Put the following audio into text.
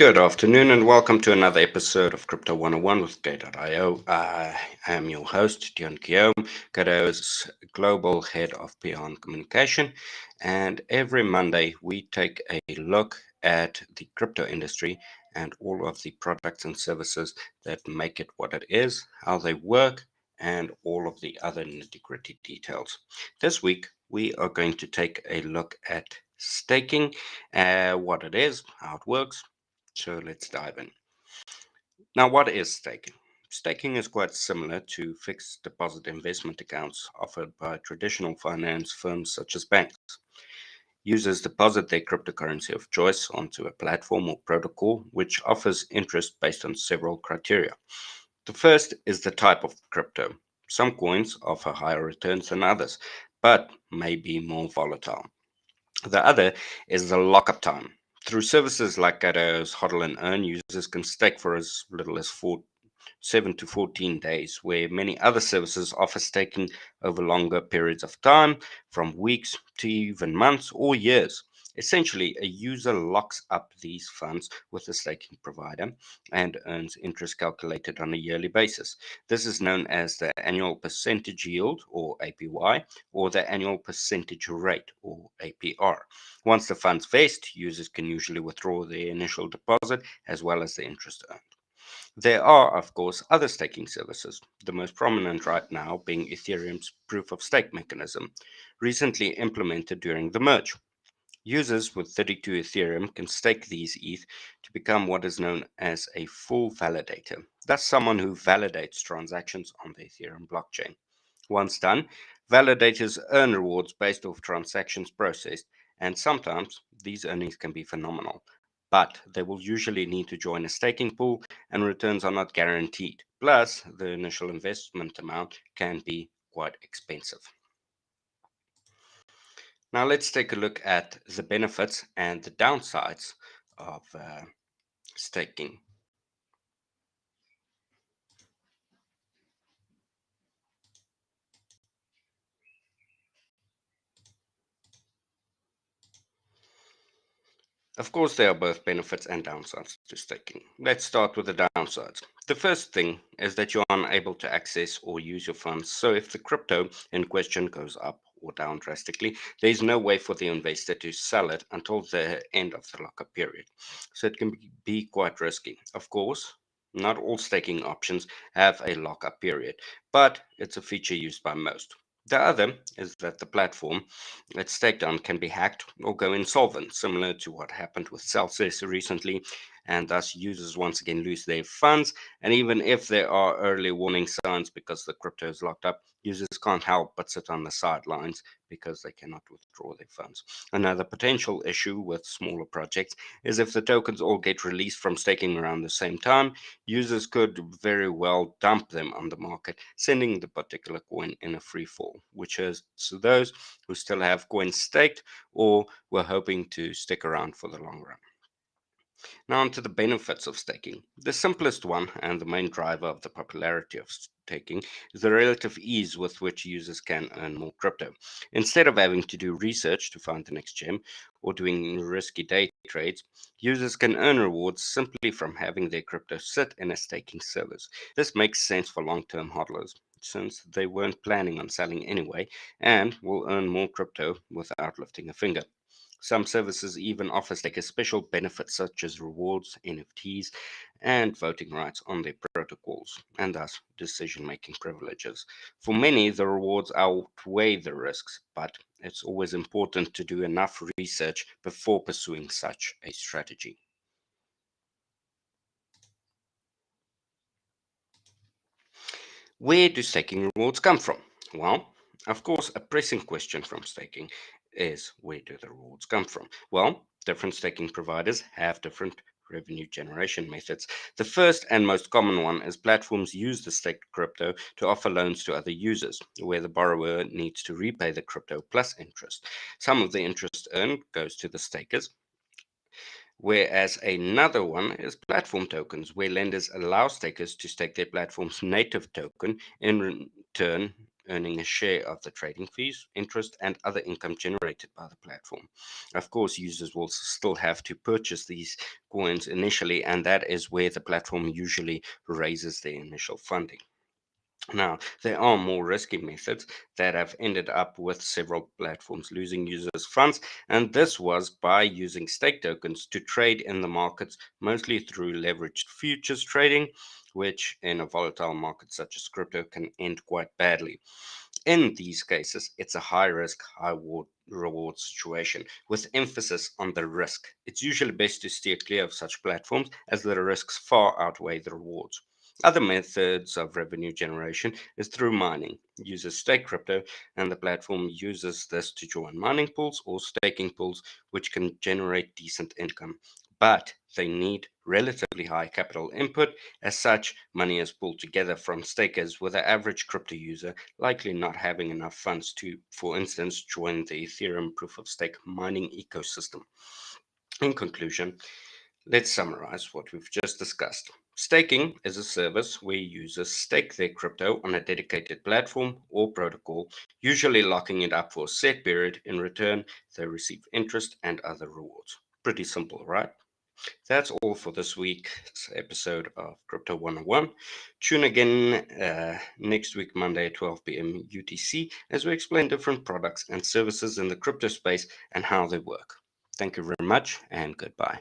Good afternoon and welcome to another episode of Crypto 101 with Gay.io. I am your host, Dion Guillaume. Gado is Global Head of PR and Communication, and every Monday we take a look at the crypto industry and all of the products and services that make it what it is, how they work, and all of the other nitty-gritty details. This week we are going to take a look at staking, what it is, how it works, so let's dive in. Now, what is staking? Staking is quite similar to fixed deposit investment accounts offered by traditional finance firms such as banks. Users deposit their cryptocurrency of choice onto a platform or protocol which offers interest based on several criteria. The first is the type of crypto. Some coins offer higher returns than others, but may be more volatile. The other is the lockup time. Through services like Gado's HODL and Earn, users can stake for as little as 7 to 14 days, where many other services offer staking over longer periods of time, from weeks to even months or years. Essentially, a user locks up these funds with the staking provider and earns interest calculated on a yearly basis. This is known as the annual percentage yield, or APY, or the annual percentage rate, or APR. Once the funds vest, users can usually withdraw their initial deposit as well as the interest earned. There are, of course, other staking services, the most prominent right now being Ethereum's proof of stake mechanism, recently implemented during the merge. Users with 32 Ethereum can stake these ETH to become what is known as a full validator. That's someone who validates transactions on the Ethereum blockchain. Once done, validators earn rewards based off transactions processed, and sometimes these earnings can be phenomenal. But they will usually need to join a staking pool, and returns are not guaranteed. Plus, the initial investment amount can be quite expensive. Now, let's take a look at the benefits and the downsides of staking. Of course, there are both benefits and downsides to staking. Let's start with the downsides. The first thing is that you're unable to access or use your funds. So, if the crypto in question goes up or down drastically, there is no way for the investor to sell it until the end of the lockup period. So, it can be quite risky. Of course, not all staking options have a lockup period, but it's a feature used by most. The other is that the platform it's staked on can be hacked or go insolvent, similar to what happened with Celsius recently, and thus users once again lose their funds. And even if there are early warning signs because the crypto is locked up, users can't help but sit on the sidelines because they cannot withdraw their funds. Another potential issue with smaller projects is if the tokens all get released from staking around the same time, users could very well dump them on the market, sending the particular coin in a free fall, which is to those who still have coins staked or were hoping to stick around for the long run. Now, on to the benefits of staking. The simplest one and the main driver of the popularity of staking is the relative ease with which users can earn more crypto. Instead of having to do research to find the next gem or doing risky day trades, users can earn rewards simply from having their crypto sit in a staking service. This makes sense for long term hodlers, since they weren't planning on selling anyway and will earn more crypto without lifting a finger. Some services even offer stakers special benefits such as rewards, NFTs, and voting rights on their protocols, and thus decision making privileges. For many, the rewards outweigh the risks, but it's always important to do enough research before pursuing such a strategy. Where do staking rewards come from? Well, of course, a pressing question from staking is where do the rewards come from? Well, different staking providers have different revenue generation methods. The first and most common one is platforms use the staked crypto to offer loans to other users, where the borrower needs to repay the crypto plus interest. Some of the interest earned goes to the stakers, whereas another one is platform tokens, where lenders allow stakers to stake their platform's native token in turn earning a share of the trading fees, interest, and other income generated by the platform. Of course, users will still have to purchase these coins initially, and that is where the platform usually raises their initial funding. Now, there are more risky methods that have ended up with several platforms losing users' funds, and this was by using stake tokens to trade in the markets, mostly through leveraged futures trading, which in a volatile market such as crypto can end quite badly. In these cases, it's a high risk, reward situation with emphasis on the risk. It's usually best to steer clear of such platforms as the risks far outweigh the rewards. Other methods of revenue generation is through mining. Users stake crypto and the platform uses this to join mining pools or staking pools, which can generate decent income. But they need relatively high capital input. As such, money is pulled together from stakers, with the average crypto user likely not having enough funds to, for instance, join the Ethereum proof of stake mining ecosystem. In conclusion, let's summarize what we've just discussed. Staking is a service where users stake their crypto on a dedicated platform or protocol, usually locking it up for a set period. In return, they receive interest and other rewards. Pretty simple, right? That's all for this week's episode of Crypto 101. Tune again next week, Monday at 12 p.m. UTC, as we explain different products and services in the crypto space and how they work. Thank you very much, and goodbye.